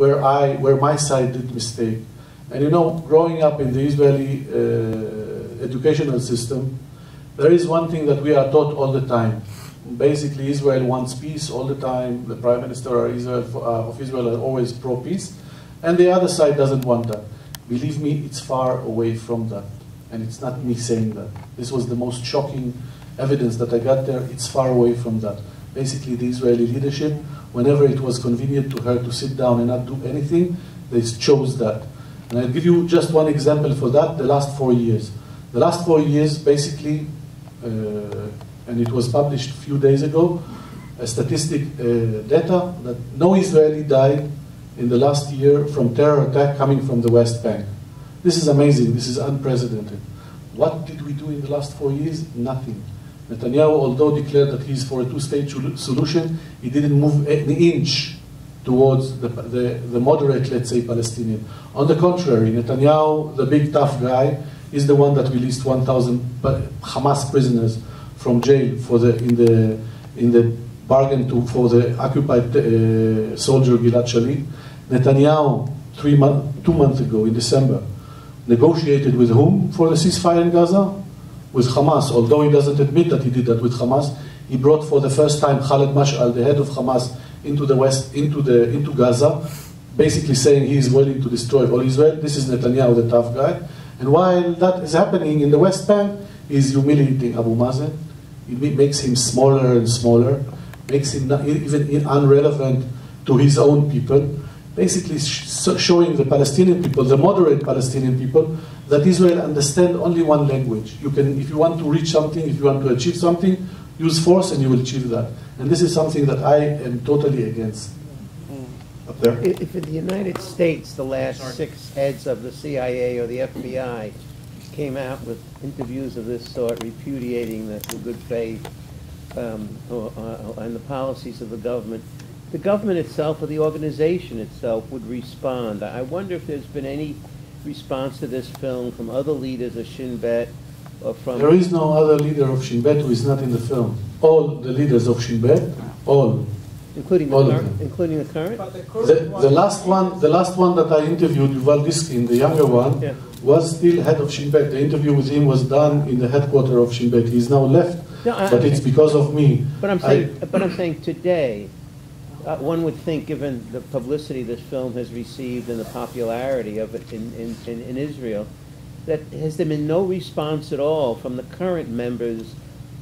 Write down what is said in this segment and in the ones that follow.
where my side did mistake. And you know, growing up in the Israeli educational system, there is one thing that we are taught all the time. Basically, Israel wants peace all the time. The Prime Minister of Israel are always pro-peace. And the other side doesn't want that. Believe me, it's far away from that. And it's not me saying that. This was the most shocking evidence that I got there. It's far away from that. Basically, the Israeli leadership, whenever it was convenient to her to sit down and not do anything, they chose that. And I'll give you just one example for that, the last 4 years. The last 4 years, basically, and it was published a few days ago, a statistic data that no Israeli died in the last year from terror attack coming from the West Bank. This is amazing, this is unprecedented. What did we do in the last 4 years? Nothing. Netanyahu, although declared that he's for a two-state solution, he didn't move an inch towards the moderate, let's say, Palestinian. On the contrary, Netanyahu, the big tough guy, is the one that released 1,000 Hamas prisoners from jail in the bargain for the occupied soldier Gilad Shalit. Netanyahu, 2 months ago in December, negotiated with whom for the ceasefire in Gaza? With Hamas. Although he doesn't admit that he did that with Hamas, he brought for the first time Khaled Mash'al, the head of Hamas, into the west, into Gaza, basically saying he is willing to destroy all Israel. This is Netanyahu, the tough guy. And while that is happening in the West Bank, he is humiliating Abu Mazen. It makes him smaller and smaller, makes him not even irrelevant to his own people, basically showing the Palestinian people, the moderate Palestinian people, that Israel understands only one language. You can, if you want to reach something, if you want to achieve something, use force and you will achieve that. And this is something that I am totally against. Up there? If in the United States the last 6 heads of the CIA or the FBI came out with interviews of this sort repudiating the good faith and the policies of the government itself or the organization itself would respond. I wonder if there's been any response to this film from other leaders of Shin Bet or from... There is no other leader of Shin Bet who is not in the film. All the leaders of Shin Bet, all. Including the current? The last one that I interviewed, Yuval Diskin, the younger one, yeah, was still head of Shin Bet. The interview with him was done in the headquarters of Shin Bet. He's now left, but it's because of me. But I'm saying today, one would think, given the publicity this film has received and the popularity of it in Israel, that has there been no response at all from the current members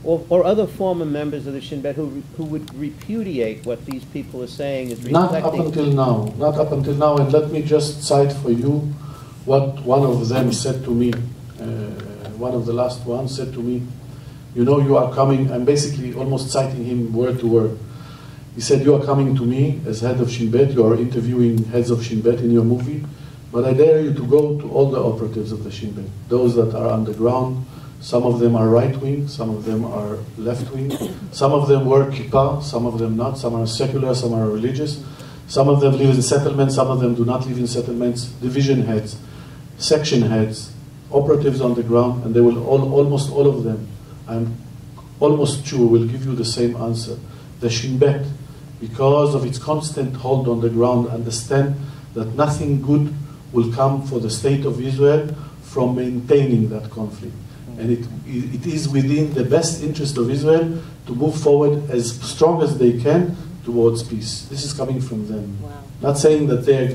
or other former members of the Shin Bet who would repudiate what these people are saying is reflecting? Not up until now. Not up until now. And let me just cite for you what one of them said to me. One of the last ones said to me, you know, you are coming, I'm basically almost citing him word to word. He said, you are coming to me as head of Shin Bet, you are interviewing heads of Shin Bet in your movie, but I dare you to go to all the operatives of the Shin Bet, those that are underground. Some of them are right-wing, some of them are left-wing, some of them wear kippah, some of them not, some are secular, some are religious, some of them live in settlements, some of them do not live in settlements, division heads, section heads, operatives on the ground, and they will almost all of them, I'm almost sure, will give you the same answer. The Shin Bet, because of its constant hold on the ground, understand that nothing good will come for the state of Israel from maintaining that conflict. And it is within the best interest of Israel to move forward as strong as they can towards peace. This is coming from them. Wow. Not saying that there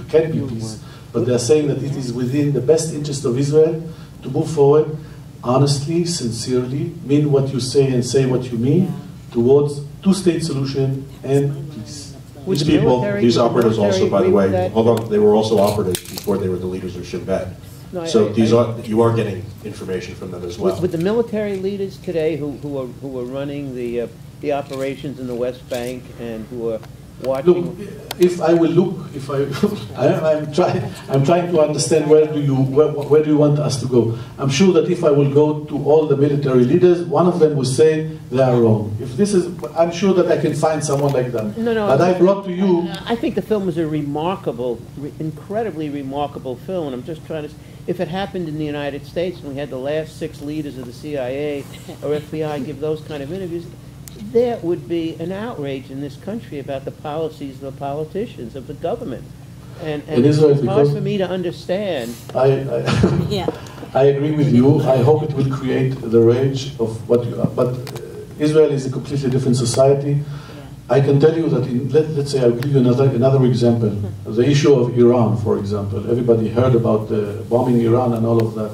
can be peace, but they are saying that it is within the best interest of Israel to move forward honestly, sincerely, mean what you say and say what you mean, towards two-state solution and peace. These people, these operatives also, by the way, although they were also operatives before they were the leaders of Shin Bet. No, so you are getting information from them as well. With the military leaders today who are running the operations in the West Bank and who are watching. Look, if I will look, I'm trying to understand where do you want us to go. I'm sure that if I will go to all the military leaders, one of them will say they are wrong. If this is, I'm sure that I can find someone like that. No. But I brought to you. I think the film is a remarkable, incredibly remarkable film, and I'm just trying to. If it happened in the United States and we had the last 6 leaders of the CIA or FBI give those kind of interviews, there would be an outrage in this country about the policies of the politicians, of the government. And it's hard for me to understand. I agree with you. I hope it will create the rage of what you are. But Israel is a completely different society. I can tell you that, let's say, I'll give you another example. The issue of Iran, for example. Everybody heard about the bombing Iran and all of that.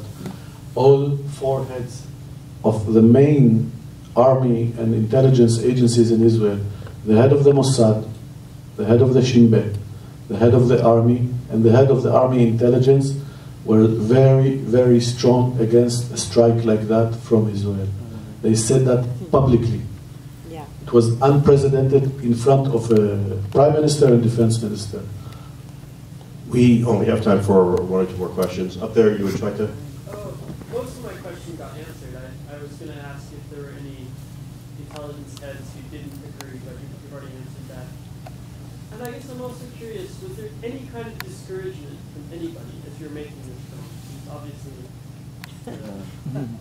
All 4 heads of the main army and intelligence agencies in Israel, the head of the Mossad, the head of the Shin Bet, the head of the army, and the head of the army intelligence were very, very strong against a strike like that from Israel. They said that publicly. Yeah. It was unprecedented in front of a prime minister and defense minister. We only have time for 1 or 2 more questions. Up there, you would try to... Most of my questions got answered. I was going to ask if there were any intelligence heads who didn't agree, but you've already answered that. And I guess I'm also curious, was there any kind of discouragement from anybody as you're making this film? It's obviously...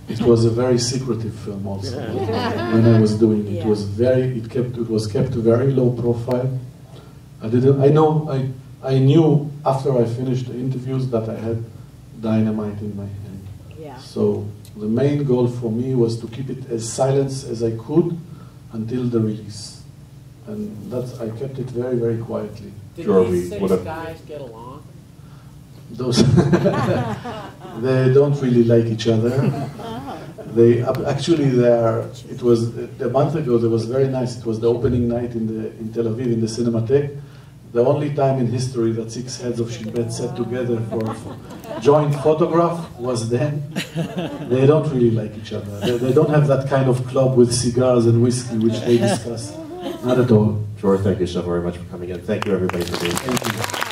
It was a very secretive film also. When I was doing it, it was kept very low profile. I knew after I finished the interviews that I had dynamite in my hand. Yeah. So the main goal for me was to keep it as silent as I could until the release. And I kept it very, very quietly. Did Dror, these 6 guys get along? Those they don't really like each other. They actually it was a month ago. It was very nice. It was the opening night in Tel Aviv in the Cinematheque. The only time in history that 6 heads of Shin Bet sat together for a joint photograph was then. They don't really like each other. They don't have that kind of club with cigars and whiskey which they discuss. Not at all. Dror, thank you so very much for coming in. Thank you, everybody, for being here. Thank you.